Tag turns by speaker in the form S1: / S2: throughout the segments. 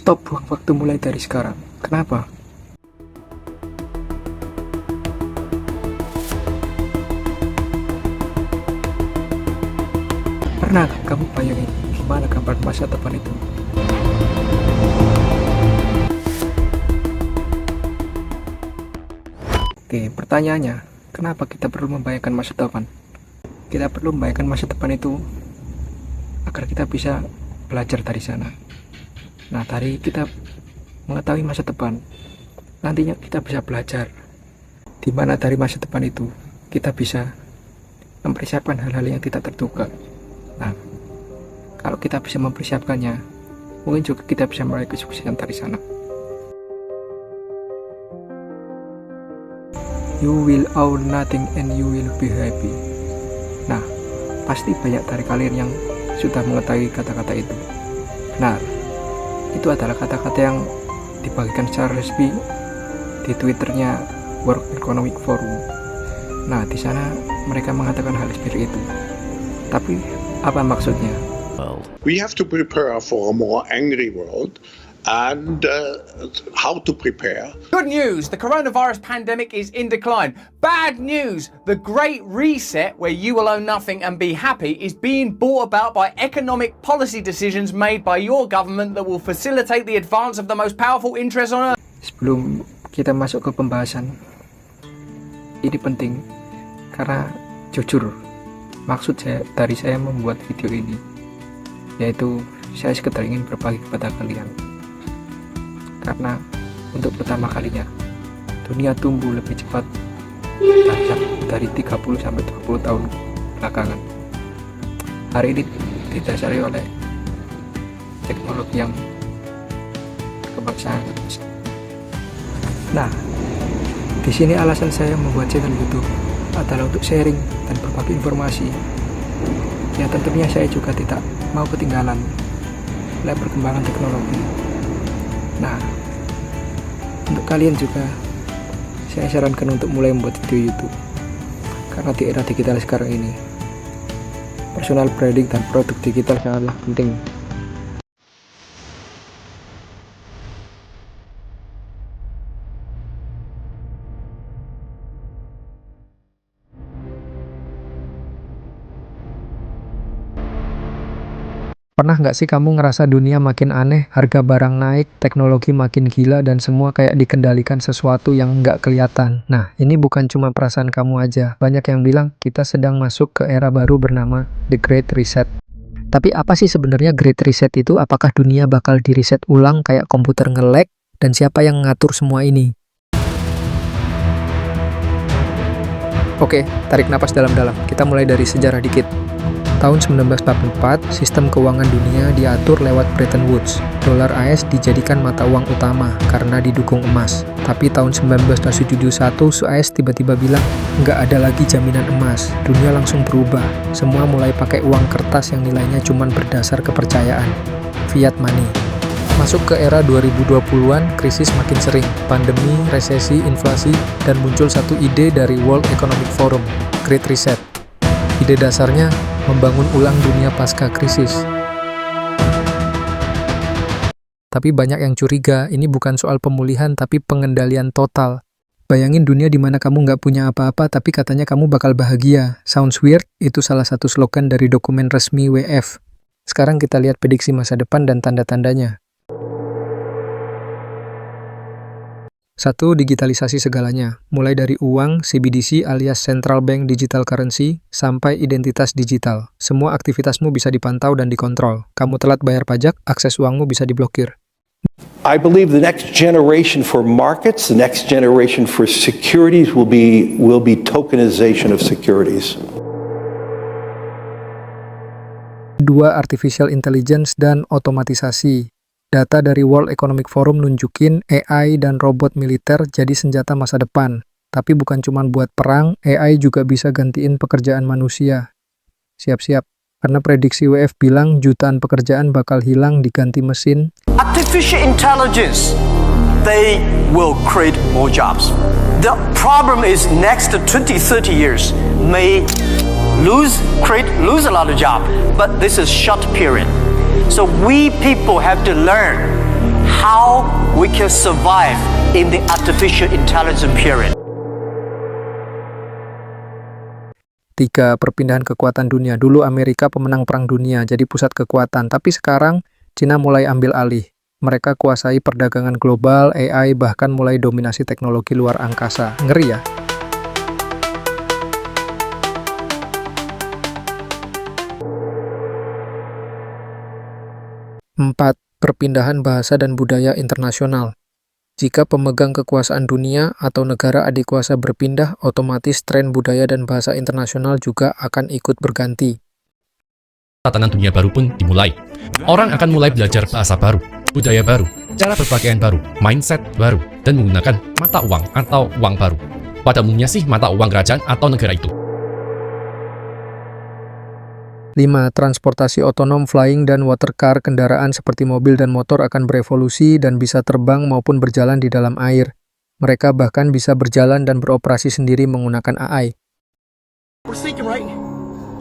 S1: Stop waktu mulai dari sekarang. Kenapa? Pernah kamu bayangin gimana gambar masa depan itu? Oke, pertanyaannya, kenapa kita perlu membayangkan masa depan? Kita perlu membayangkan masa depan itu agar kita bisa belajar dari sana. Nah, dari kita mengetahui masa depan, nantinya kita bisa belajar. Di mana dari masa depan itu kita bisa mempersiapkan hal-hal yang tidak terduga. Nah, kalau kita bisa mempersiapkannya, mungkin juga kita bisa meraih kesuksesan dari sana. You will own nothing and you will be happy. Nah, pasti banyak dari kalian yang sudah mengetahui kata-kata itu. Benar, itu adalah kata-kata yang dibagikan secara resmi di Twitternya World Economic Forum. Nah, di sana mereka mengatakan hal seperti itu. Tapi apa maksudnya?
S2: We have to prepare for a more angry world. And how to prepare.
S3: Good news, the coronavirus pandemic is in decline. Bad news, the Great Reset, where you will own nothing and be happy, is being brought about by economic policy decisions made by your government that will facilitate the advance of the most powerful interests on earth.
S1: Sebelum kita masuk ke pembahasan, ini penting karena jujur, maksud dari saya membuat video ini, yaitu saya sekedar ingin berbagi kepada kalian. Karena untuk pertama kalinya dunia tumbuh lebih cepat dari 30 sampai 20 tahun belakangan. Hari ini didasari oleh teknologi yang berkembang sangat besar. Nah, di sini alasan saya membuat channel YouTube adalah untuk sharing dan berbagi informasi. Ya, tentunya saya juga tidak mau ketinggalan oleh perkembangan teknologi. Nah, untuk kalian juga saya sarankan untuk mulai membuat video YouTube, karena di era digital sekarang ini personal branding dan produk digital sangatlah penting. Pernah nggak sih kamu ngerasa dunia makin aneh, harga barang naik, teknologi makin gila, dan semua kayak dikendalikan sesuatu yang nggak kelihatan? Nah, ini bukan cuma perasaan kamu aja. Banyak yang bilang kita sedang masuk ke era baru bernama The Great Reset. Tapi apa sih sebenarnya Great Reset itu? Apakah dunia bakal di-reset ulang kayak komputer nge-lag? Dan siapa yang ngatur semua ini? Oke, tarik napas dalam-dalam. Kita mulai dari sejarah dikit. Tahun 1944, sistem keuangan dunia diatur lewat Bretton Woods. Dolar AS dijadikan mata uang utama karena didukung emas. Tapi tahun 1971, AS tiba-tiba bilang, nggak ada lagi jaminan emas. Dunia langsung berubah. Semua mulai pakai uang kertas yang nilainya cuma berdasar kepercayaan. Fiat money. Masuk ke era 2020-an, krisis makin sering. Pandemi, resesi, inflasi, dan muncul satu ide dari World Economic Forum, Great Reset. Ide dasarnya, membangun ulang dunia pasca krisis. Tapi banyak yang curiga, ini bukan soal pemulihan tapi pengendalian total. Bayangin dunia di mana kamu nggak punya apa-apa tapi katanya kamu bakal bahagia. Sounds weird? Itu salah satu slogan dari dokumen resmi WF. Sekarang kita lihat prediksi masa depan dan tanda-tandanya. 1. Digitalisasi segalanya, mulai dari uang, CBDC alias Central Bank Digital Currency, sampai identitas digital. Semua aktivitasmu bisa dipantau dan dikontrol. Kamu telat bayar pajak, akses uangmu bisa diblokir.
S4: I believe the next generation for markets, the next generation for securities will be tokenization of securities.
S1: 2. Artificial intelligence dan otomatisasi. Data dari World Economic Forum nunjukin AI dan robot militer jadi senjata masa depan. Tapi bukan cuma buat perang, AI juga bisa gantiin pekerjaan manusia. Siap-siap, karena prediksi WF bilang jutaan pekerjaan bakal hilang diganti mesin.
S5: Artificial intelligence, they will create more jobs. The problem is next 20-30 years may lose a lot of jobs, but this is short period. So we people have to learn how we can survive in the artificial intelligence period.
S1: 3. Perpindahan kekuatan dunia. Dulu Amerika pemenang perang dunia, jadi pusat kekuatan. Tapi sekarang Cina mulai ambil alih. Mereka kuasai perdagangan global, AI, bahkan mulai dominasi teknologi luar angkasa. Ngeri ya? 4. Perpindahan bahasa dan budaya internasional. Jika pemegang kekuasaan dunia atau negara adikuasa berpindah, otomatis tren budaya dan bahasa internasional juga akan ikut berganti.
S6: Tatanan dunia baru pun dimulai. Orang akan mulai belajar bahasa baru, budaya baru, cara berpakaian baru, mindset baru, dan menggunakan mata uang atau uang baru. Pada umumnya sih mata uang kerajaan atau negara itu.
S1: 5. Transportasi otonom, flying, dan water car. Kendaraan seperti mobil dan motor akan berevolusi dan bisa terbang maupun berjalan di dalam air. Mereka bahkan bisa berjalan dan beroperasi sendiri menggunakan AI.
S7: We're sinking, right?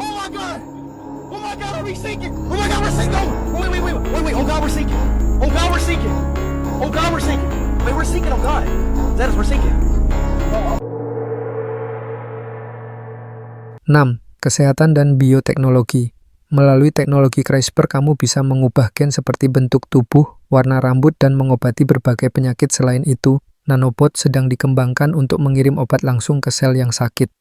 S7: Oh my god! Oh my god, are we sinking? Oh my god, we're sinking! Oh, wait. Oh god, we're sinking! Oh god, we're sinking! Oh god, we're sinking! Wait, we're sinking, oh god! Zetas, we're sinking!
S1: 6. Kesehatan dan bioteknologi. Melalui teknologi CRISPR, kamu bisa mengubah gen seperti bentuk tubuh, warna rambut, dan mengobati berbagai penyakit. Selain itu, nanobot sedang dikembangkan untuk mengirim obat langsung ke sel yang sakit.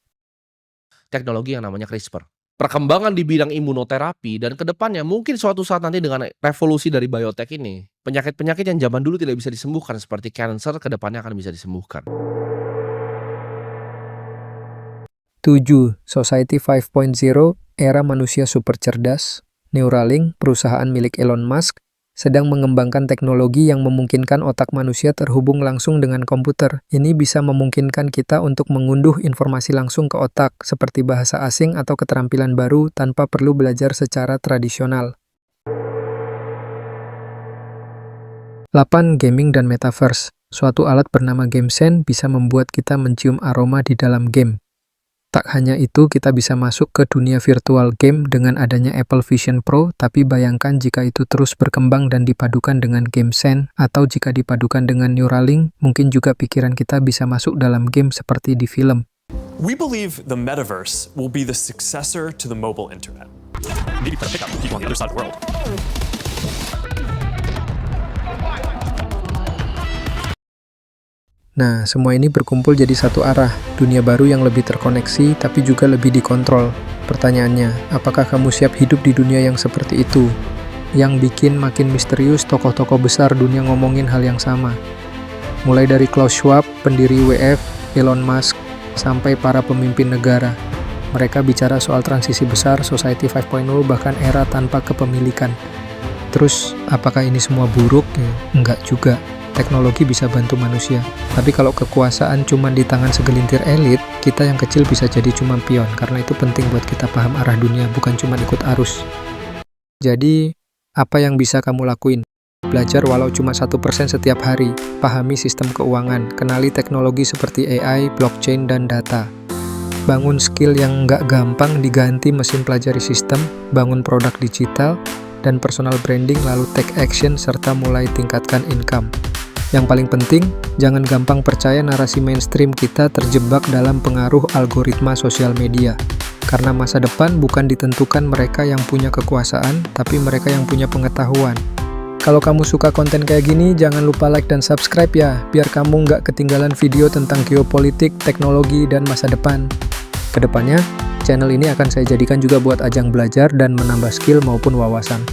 S8: Teknologi yang namanya CRISPR. Perkembangan di bidang imunoterapi dan kedepannya mungkin suatu saat nanti dengan revolusi dari biotek ini, penyakit-penyakit yang zaman dulu tidak bisa disembuhkan seperti kanker kedepannya akan bisa disembuhkan.
S1: 7. Society 5.0, era manusia super cerdas. Neuralink, perusahaan milik Elon Musk, sedang mengembangkan teknologi yang memungkinkan otak manusia terhubung langsung dengan komputer. Ini bisa memungkinkan kita untuk mengunduh informasi langsung ke otak, seperti bahasa asing atau keterampilan baru tanpa perlu belajar secara tradisional. 8. Gaming dan Metaverse. Suatu alat bernama GameSense bisa membuat kita mencium aroma di dalam game. Tak hanya itu, kita bisa masuk ke dunia virtual game dengan adanya Apple Vision Pro, tapi bayangkan jika itu terus berkembang dan dipadukan dengan GameSense, atau jika dipadukan dengan Neuralink, mungkin juga pikiran kita bisa masuk dalam game seperti di film.
S9: We believe the metaverse will be the successor to the mobile internet. Maybe put a pickup with people on the other side of the world.
S1: Nah, semua ini berkumpul jadi satu arah, dunia baru yang lebih terkoneksi tapi juga lebih dikontrol. Pertanyaannya, apakah kamu siap hidup di dunia yang seperti itu? Yang bikin makin misterius, tokoh-tokoh besar dunia ngomongin hal yang sama. Mulai dari Klaus Schwab, pendiri WF, Elon Musk, sampai para pemimpin negara. Mereka bicara soal transisi besar, Society 5.0, bahkan era tanpa kepemilikan. Terus, apakah ini semua buruk? Enggak juga. Teknologi bisa bantu manusia. Tapi kalau kekuasaan cuma di tangan segelintir elit, kita yang kecil bisa jadi cuma pion. Karena itu penting buat kita paham arah dunia, bukan cuma ikut arus. Jadi, apa yang bisa kamu lakuin? Belajar walau cuma 1% setiap hari. Pahami sistem keuangan. Kenali teknologi seperti AI, blockchain, dan data. Bangun skill yang nggak gampang diganti mesin pelajari sistem, bangun produk digital, dan personal branding, lalu take action, serta mulai tingkatkan income. Yang paling penting, jangan gampang percaya narasi mainstream kita terjebak dalam pengaruh algoritma sosial media. Karena masa depan bukan ditentukan mereka yang punya kekuasaan, tapi mereka yang punya pengetahuan. Kalau kamu suka konten kayak gini, jangan lupa like dan subscribe ya, biar kamu nggak ketinggalan video tentang geopolitik, teknologi, dan masa depan. Kedepannya, channel ini akan saya jadikan juga buat ajang belajar dan menambah skill maupun wawasan.